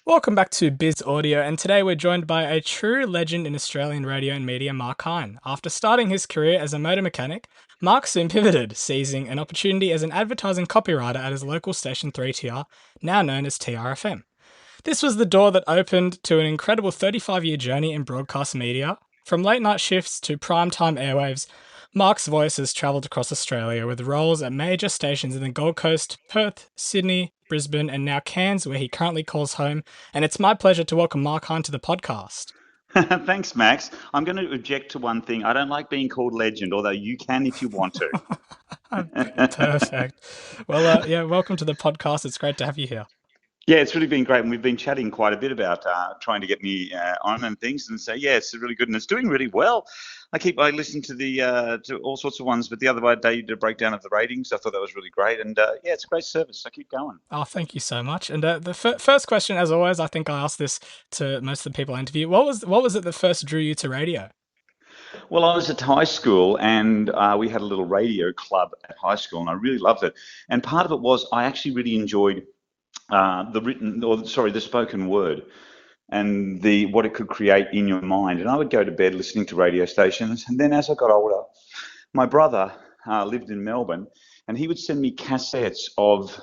Welcome back to Biz Audio, and today we're joined by a true legend in Australian radio and media, Mark Hine. After starting his career as a motor mechanic, Mark soon pivoted, seizing an opportunity as an advertising copywriter at his local station 3TR, now known as TRFM. This was the door that opened to an incredible 35-year journey in broadcast media. From late night shifts to primetime airwaves, Mark's voice has travelled across Australia with roles at major stations in the Gold Coast, Perth, Sydney, Brisbane, and now Cairns, where he currently calls home. And it's my pleasure to welcome Mark Hine to the podcast. Thanks, Max. I'm going to object to one thing. I don't like being called legend, although you can if you want to. Perfect. Well, welcome to the podcast. It's great to have you here. Yeah, it's really been great, and we've been chatting quite a bit about trying to get me on and things, and so yeah, it's really good, and it's doing really well. I listen to to all sorts of ones, but the other day you did a breakdown of the ratings. I thought that was really great, and yeah, it's a great service. So keep going. Oh, thank you so much. And the first question, as always, I think I ask this to most of the people I interview. What was it that first drew you to radio? Well, I was at high school, and we had a little radio club at high school, and I really loved it. And part of it was I actually really enjoyed the spoken word and the what it could create in your mind. And I would go to bed listening to radio stations, and then as I got older, my brother lived in Melbourne, and he would send me cassettes of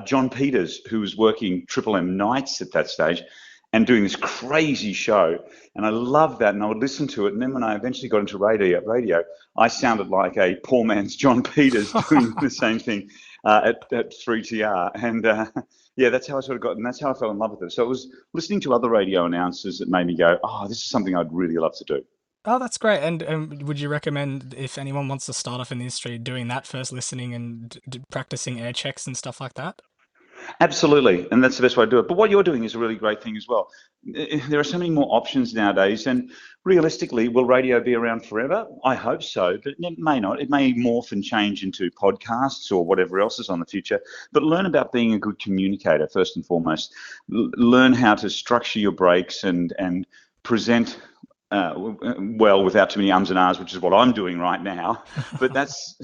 John Peters, who was working Triple M nights at that stage and doing this crazy show. And I loved that, and I would listen to it. And then when I eventually got into radio, I sounded like a poor man's John Peters doing the same thing at 3TR. And yeah, that's how I sort of got, and that's how I fell in love with it. So it was listening to other radio announcers that made me go, oh, this is something I'd really love to do. Oh, that's great. And would you recommend, if anyone wants to start off in the industry, doing that first, listening and practicing air checks and stuff like that? Absolutely, and that's the best way to do it. But what you're doing is a really great thing as well. There are so many more options nowadays, and realistically, will radio be around forever? I hope so, but it may not. It may morph and change into podcasts or whatever else is on the future. But learn about being a good communicator first and foremost. Learn how to structure your breaks and present well without too many ums and ahs, which is what I'm doing right now. But that's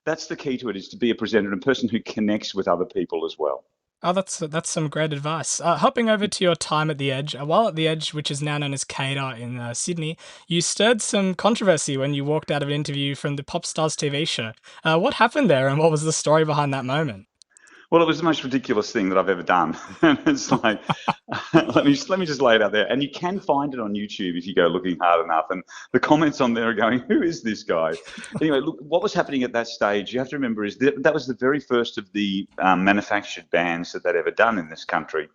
the key to it, is to be a presenter and a person who connects with other people as well. Oh, that's some great advice. Hopping over to your time at The Edge, while at The Edge, which is now known as Cater in Sydney, you stirred some controversy when you walked out of an interview from the Pop Stars TV show. What happened there, and what was the story behind that moment? Well, it was the most ridiculous thing that I've ever done. And it's like, let me just lay it out there. And you can find it on YouTube if you go looking hard enough. And the comments on there are going, who is this guy? Anyway, look, what was happening at that stage, you have to remember, is that was the very first of the manufactured bands that they'd ever done in this country.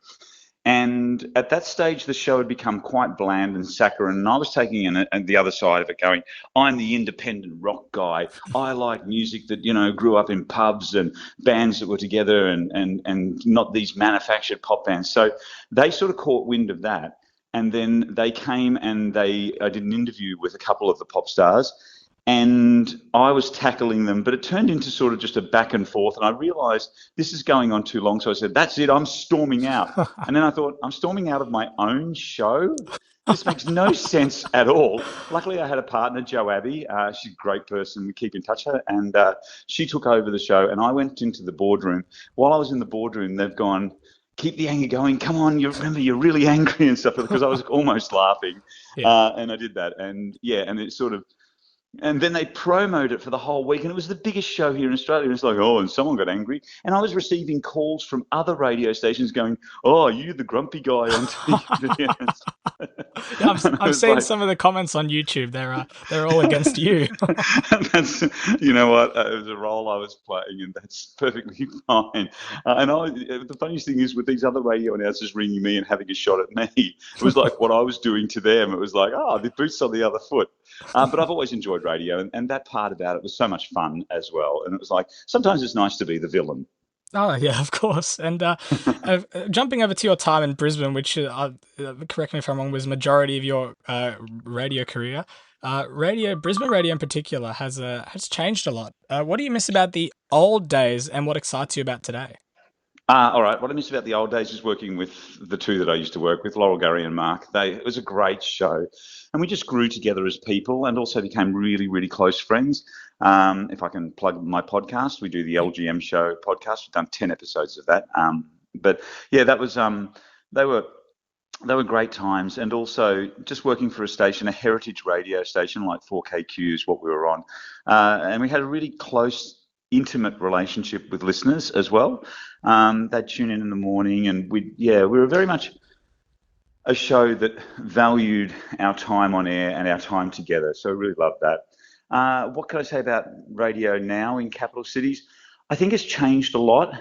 And at that stage, the show had become quite bland and saccharine. And I was taking in the other side of it, going, I'm the independent rock guy. I like music that, grew up in pubs and bands that were together and not these manufactured pop bands. So they sort of caught wind of that. And then they came and I did an interview with a couple of the pop stars. And I was tackling them, but it turned into sort of just a back and forth. And I realized this is going on too long. So I said, that's it, I'm storming out. And then I thought, I'm storming out of my own show? This makes no sense at all. Luckily, I had a partner, Jo Abbey. She's a great person. We keep in touch with her. And she took over the show. And I went into the boardroom. While I was in the boardroom, they've gone, keep the anger going. Come on, remember, you're really angry and stuff. Because I was almost laughing. Yeah. And I did that. And yeah, and it sort of, and then they promoted it for the whole week, and it was the biggest show here in Australia. And it's like, oh, and someone got angry. And I was receiving calls from other radio stations going, oh, you the grumpy guy on TV. Yeah, I've seen some of the comments on YouTube. They're all against you. That's, you know what, it was a role I was playing, and that's perfectly fine. The funniest thing is, with these other radio announcers ringing me and having a shot at me, it was like what I was doing to them. It was like, oh, the boots on the other foot. But I've always enjoyed radio, and that part about it was so much fun as well. And it was like, sometimes it's nice to be the villain. Oh, yeah, of course. And jumping over to your time in Brisbane, which, correct me if I'm wrong, was majority of your radio career. Brisbane radio in particular, has changed a lot. What do you miss about the old days, and what excites you about today? All right. What I miss about the old days is working with the two that I used to work with, Laurel, Gary, and Mark. It was a great show, and we just grew together as people, and also became really, really close friends. If I can plug my podcast, we do the LGM Show podcast. We've done 10 episodes of that. But yeah, that was they were they were great times, and also just working for a station, a heritage radio station like 4KQ is what we were on, and we had a really close, intimate relationship with listeners as well. They'd tune in the morning, and we were very much a show that valued our time on air and our time together. So I really loved that. What can I say about radio now in capital cities? I think it's changed a lot.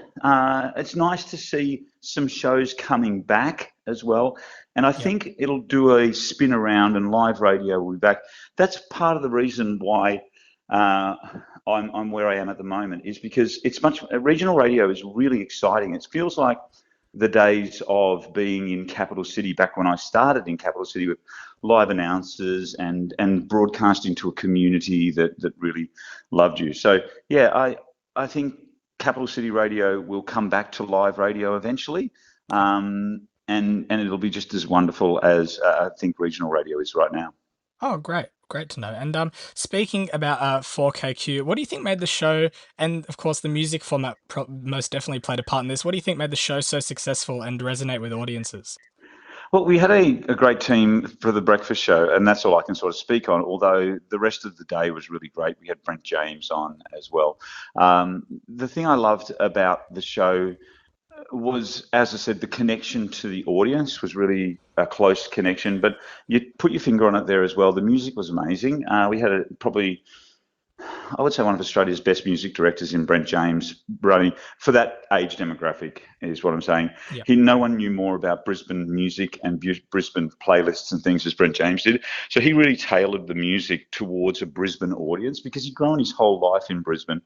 It's nice to see some shows coming back as well. And I Yep. think it'll do a spin around and live radio will be back. That's part of the reason why uh, I'm where I am at the moment, is because regional radio is really exciting. It feels like the days of being in capital city back when I started in capital city with live announcers and broadcasting to a community that really loved you. So yeah, I think capital city radio will come back to live radio eventually, and it'll be just as wonderful as I think regional radio is right now. Oh, great. Great to know. And speaking about 4KQ, what do you think made the show, and of course the music format most definitely played a part in this, what do you think made the show so successful and resonate with audiences? Well, we had a great team for the breakfast show, and that's all I can sort of speak on, although the rest of the day was really great. We had Brent James on as well. The thing I loved about the show was, as I said, the connection to the audience was really a close connection, but you put your finger on it there as well. The music was amazing. We had probably, I would say, one of Australia's best music directors in Brent James running for that age demographic, is what I'm saying. Yeah. No one knew more about Brisbane music and Brisbane playlists and things as Brent James did. So he really tailored the music towards a Brisbane audience because he'd grown his whole life in Brisbane.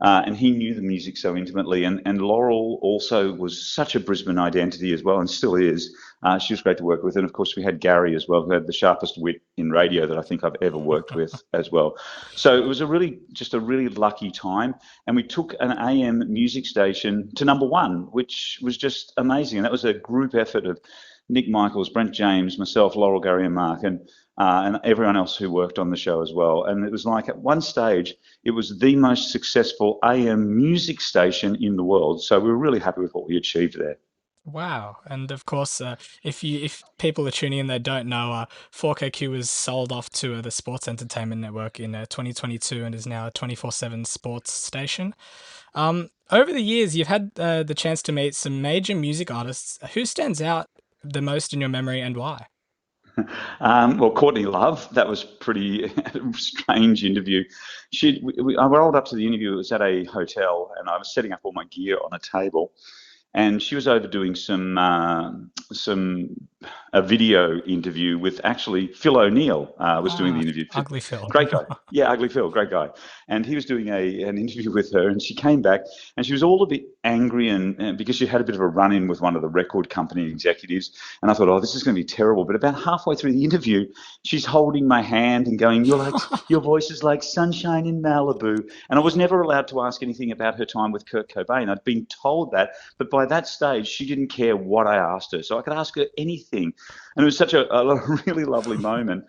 And he knew the music so intimately. And Laurel also was such a Brisbane identity as well, and still is. She was great to work with. And of course, we had Gary as well, who had the sharpest wit in radio that I think I've ever worked with as well. So it was just a really lucky time. And we took an AM music station to number one, which was just amazing. And that was a group effort of Nick Michaels, Brent James, myself, Laurel, Gary, and Mark. And everyone else who worked on the show as well. And it was like, at one stage, it was the most successful AM music station in the world. So we were really happy with what we achieved there. Wow. And of course, if people are tuning in, they don't know, 4KQ was sold off to the Sports Entertainment Network in 2022 and is now a 24/7 sports station. Over the years, you've had the chance to meet some major music artists. Who stands out the most in your memory and why? Well, Courtney Love, that was pretty strange interview. I rolled up to the interview. It was at a hotel, and I was setting up all my gear on a table. And she was over doing a video interview with, actually, Phil O'Neill was doing the interview. Ugly Phil. Great guy. Yeah, Ugly Phil, great guy. And he was doing an interview with her, and she came back and she was all a bit angry and because she had a bit of a run-in with one of the record company executives. And I thought, oh, this is going to be terrible. But about halfway through the interview, she's holding my hand and going, your voice is like sunshine in Malibu. And I was never allowed to ask anything about her time with Kurt Cobain. I'd been told that, but by that stage, she didn't care what I asked her. So I could ask her anything. And it was such a really lovely moment.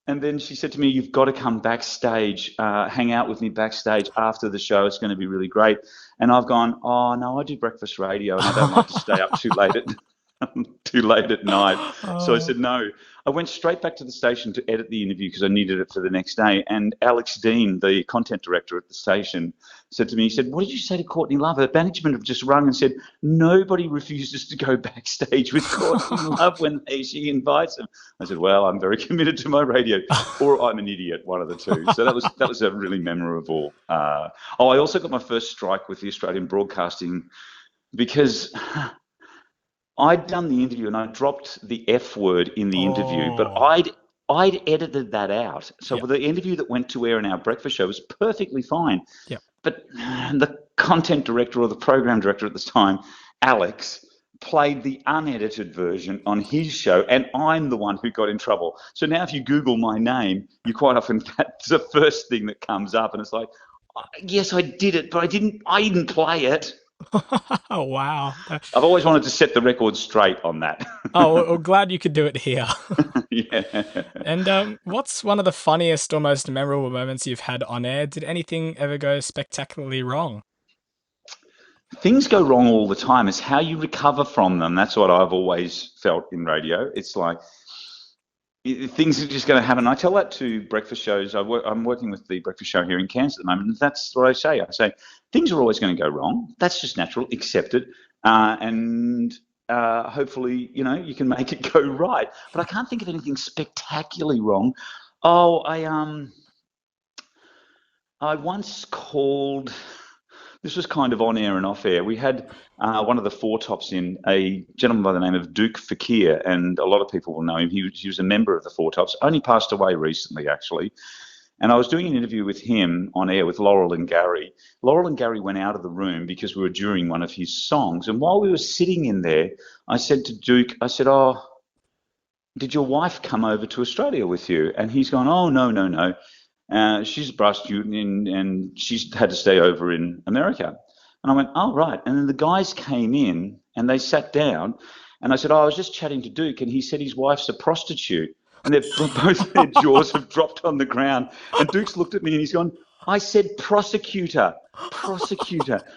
And then she said to me, you've got to come backstage, hang out with me backstage after the show. It's going to be really great. And I've gone, oh, no, I do breakfast radio and I don't like to stay up too late at night. So I said, no. I went straight back to the station to edit the interview because I needed it for the next day. And Alex Dean, the content director at the station, said to me, he said, what did you say to Courtney Love? Her management have just rung and said, nobody refuses to go backstage with Courtney Love when she invites them. I said, well, I'm very committed to my radio, or I'm an idiot, one of the two. So that was a really memorable. I also got my first strike with the Australian Broadcasting because I'd done the interview and I dropped the F word in the interview, but I'd edited that out. So the interview that went to air in our breakfast show was perfectly fine. Yep. But the content director or the program director at the time, Alex, played the unedited version on his show, and I'm the one who got in trouble. So now if you Google my name, you quite often, that's the first thing that comes up, and it's like, yes, I did it, but I didn't play it. Oh, wow. I've always wanted to set the record straight on that. Oh, well, glad you could do it here. Yeah. And what's one of the funniest or most memorable moments you've had on air? Did anything ever go spectacularly wrong? things go wrong all the time. It's how you recover from them. That's what I've always felt in radio. It's like things are just going to happen. I tell that to breakfast shows. I'm working with the breakfast show here in Cairns at the moment, and that's what I say. I say things are always going to go wrong. That's just natural. Accept it, and hopefully, you can make it go right. But I can't think of anything spectacularly wrong. Oh, I once called. This was kind of on air and off air. We had one of the Four Tops in, a gentleman by the name of Duke Fakir, and a lot of people will know him. He was a member of the Four Tops, only passed away recently, actually. And I was doing an interview with him on air with Laurel and Gary. Laurel and Gary went out of the room because we were during one of his songs. And while we were sitting in there, I said to Duke, I said, "Oh, did your wife come over to Australia with you?" And he's gone, "Oh, no, no, no. She's a brass student and she's had to stay over in America." And I went, "Oh, right." And then the guys came in and they sat down and I said, "Oh, I was just chatting to Duke and he said his wife's a prostitute." And both their jaws have dropped on the ground. And Duke's looked at me and he's gone, "I said prosecutor,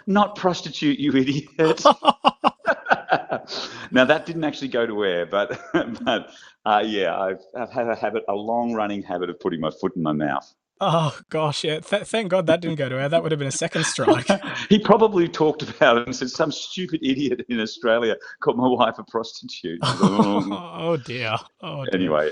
not prostitute, you idiot." Now, that didn't actually go to air, but yeah, I've had a long-running habit of putting my foot in my mouth. Oh gosh, yeah. Thank God that didn't go to air. That would have been a second strike. He probably talked about it and said some stupid idiot in Australia called my wife a prostitute. Oh dear. Oh dear. Anyway,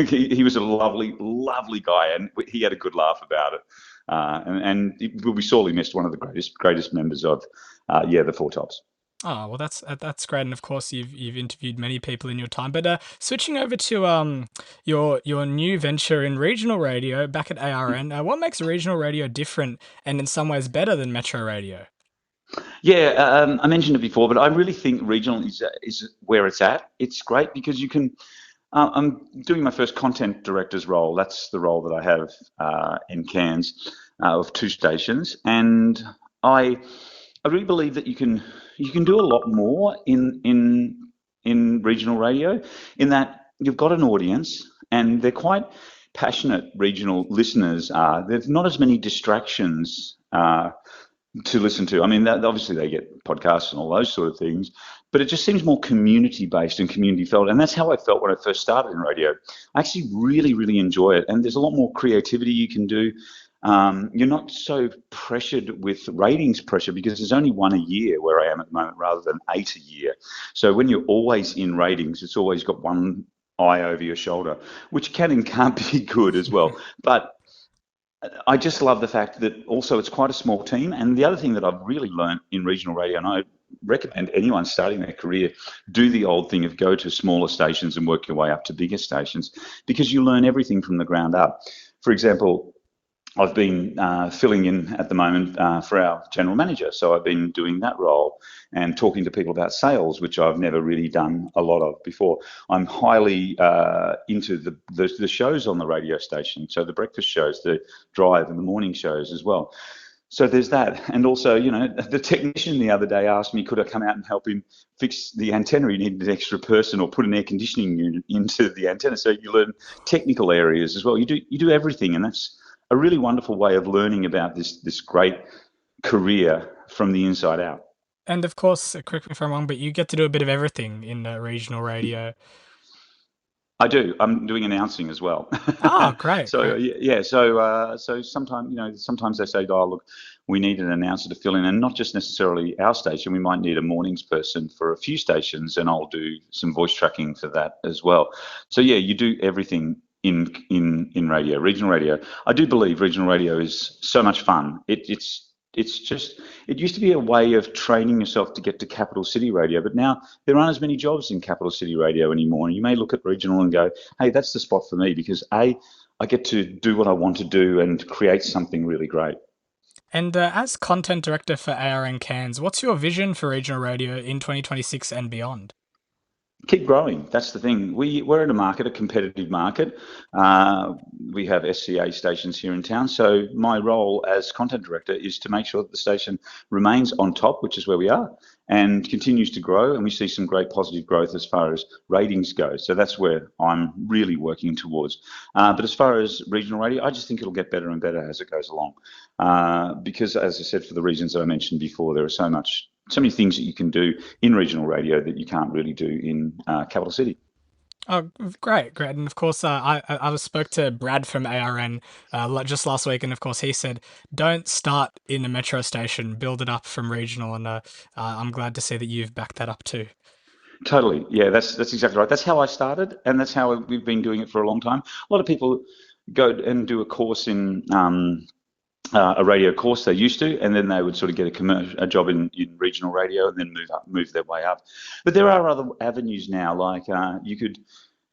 he was a lovely, lovely guy, and he had a good laugh about it. And he will be sorely missed. One of the greatest members of, the Four Tops. Oh well, that's great, and of course you've interviewed many people in your time. But switching over to your new venture in regional radio back at ARN, what makes regional radio different and in some ways better than metro radio? Yeah, I mentioned it before, but I really think regional is where it's at. It's great because you can. I'm doing my first content director's role. That's the role that I have in Cairns of two stations, and I really believe that you can do a lot more in regional radio, in that you've got an audience and they're quite passionate. Regional listeners are. There's not as many distractions to listen to. I mean, obviously they get podcasts and all those sort of things, but it just seems more community based and community felt. And that's how I felt when I first started in radio. I actually really, really enjoy it, and there's a lot more creativity you can do. You're not so pressured with ratings pressure because there's only one a year where I am at the moment rather than 8 a year. So when you're always in ratings, it's always got one eye over your shoulder, which can and can't be good as well. But I just love the fact that also it's quite a small team. And the other thing that I've really learned in regional radio, and I recommend anyone starting their career do the old thing of go to smaller stations and work your way up to bigger stations, because you learn everything from the ground up. For example, I've been filling in at the moment for our general manager. So I've been doing that role and talking to people about sales, which I've never really done a lot of before. I'm highly into the shows on the radio station. So the breakfast shows, the drive and the morning shows as well. So there's that. And also, the technician the other day asked me, could I come out and help him fix the antenna? He needed an extra person, or put an air conditioning unit into the antenna. So you learn technical areas as well. You do everything, and that's a really wonderful way of learning about this great career from the inside out. And of course, correct me if I'm wrong, but you get to do a bit of everything in regional radio. I do. I'm doing announcing as well. Oh, great. So great. yeah. So sometimes they say, "Oh, look, we need an announcer to fill in," and not just necessarily our station. We might need a mornings person for a few stations, and I'll do some voice tracking for that as well. So yeah, you do everything in radio, regional radio. I do believe regional radio is so much fun. It used to be a way of training yourself to get to capital city radio, but now there aren't as many jobs in capital city radio anymore. And you may look at regional and go, hey, that's the spot for me, because I get to do what I want to do and create something really great. And as content director for ARN Cairns, what's your vision for regional radio in 2026 and beyond? Keep growing. That's the thing. We're in a competitive market. We have SCA stations here in town. So my role as content director is to make sure that the station remains on top, which is where we are, and continues to grow. And we see some great positive growth as far as ratings go. So that's where I'm really working towards. But as far as regional radio, I just think it'll get better and better as it goes along. Because, as I said, for the reasons that I mentioned before, there are so many things that you can do in regional radio that you can't really do in capital city. Oh, great, great. And of course, I spoke to Brad from ARN just last week, and of course, he said, don't start in a metro station, build it up from regional. And I'm glad to see that you've backed that up too. Totally. Yeah, that's exactly right. That's how I started, and that's how we've been doing it for a long time. A lot of people go and do a course in a radio course, they used to, and then they would sort of get a job in regional radio and then move their way up. But there are other avenues now, like you could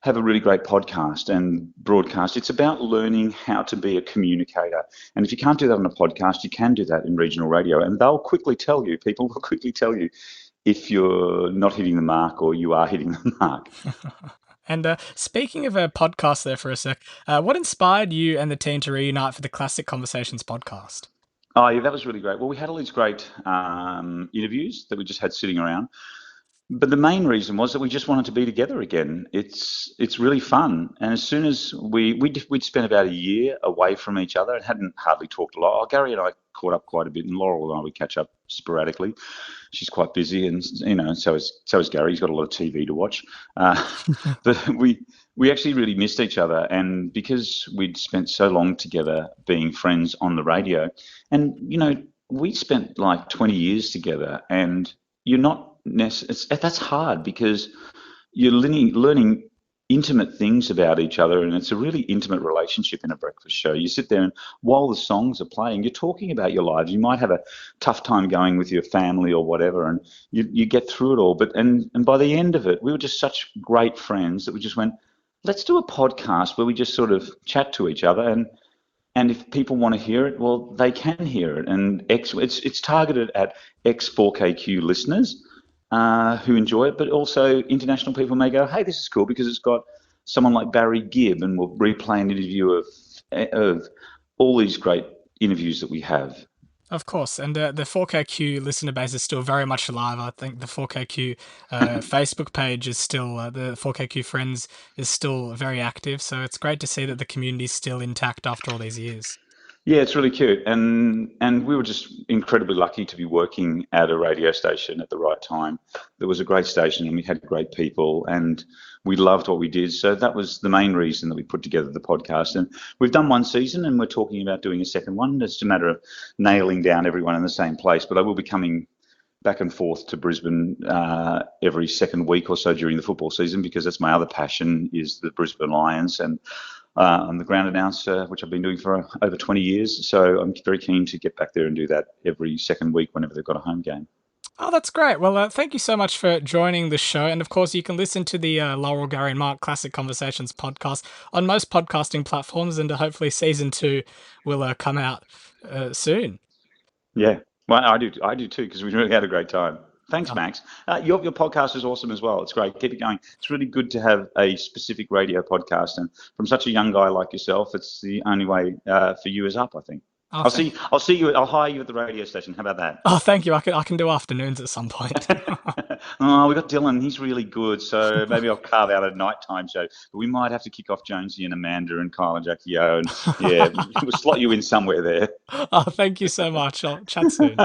have a really great podcast and broadcast. It's about learning how to be a communicator. And if you can't do that on a podcast, you can do that in regional radio. And people will quickly tell you if you're not hitting the mark or you are hitting the mark. And speaking of a podcast there for a sec, what inspired you and the team to reunite for the Classic Conversations podcast? Oh, yeah, that was really great. Well, we had all these great interviews that we just had sitting around. But the main reason was that we just wanted to be together again. It's really fun, and as soon as we'd spent about a year away from each other and hadn't hardly talked a lot. Oh, Gary and I caught up quite a bit, and Laurel and I would catch up sporadically. She's quite busy, and so is Gary. He's got a lot of TV to watch. But we actually really missed each other, and because we'd spent so long together being friends on the radio, and we spent like 20 years together, and you're not. That's hard because you're learning intimate things about each other, and it's a really intimate relationship in a breakfast show. You sit there, and while the songs are playing, you're talking about your lives. You might have a tough time going with your family or whatever, and you get through it all. But by the end of it, we were just such great friends that we just went, let's do a podcast where we just sort of chat to each other, and if people want to hear it, well, they can hear it. And it's targeted at ex-4KQ listeners who enjoy it, but also international people may go, hey, this is cool because it's got someone like Barry Gibb, and we'll replay an interview of all these great interviews that we have. Of course, and the 4KQ listener base is still very much alive. I think the 4KQ Facebook page is still, the 4KQ Friends is still very active, so it's great to see that the community is still intact after all these years. Yeah, it's really cute, and we were just incredibly lucky to be working at a radio station at the right time. There was a great station, and we had great people, and we loved what we did. So that was the main reason that we put together the podcast. And we've done one season, and we're talking about doing a second one. It's a matter of nailing down everyone in the same place. But I will be coming back and forth to Brisbane every second week or so during the football season, because that's my other passion, is the Brisbane Lions. And I'm the ground announcer, which I've been doing for over 20 years. So I'm very keen to get back there and do that every second week whenever they've got a home game. Oh, that's great. Well, thank you so much for joining the show. And of course, you can listen to the Laurel, Gary and Mark Classic Conversations podcast on most podcasting platforms. And hopefully season 2 will come out soon. Yeah, well, I do too, because we really had a great time. Thanks, Max. Your podcast is awesome as well. It's great. Keep it going. It's really good to have a specific radio podcast. And from such a young guy like yourself, it's the only way for you is up, I think. Oh, I'll see you. I'll hire you at the radio station. How about that? Oh, thank you. I can do afternoons at some point. Oh, we got Dylan. He's really good. So maybe I'll carve out a nighttime show. But we might have to kick off Jonesy and Amanda and Kyle and Jackie O. And yeah, we'll slot you in somewhere there. Oh, thank you so much. I'll chat soon.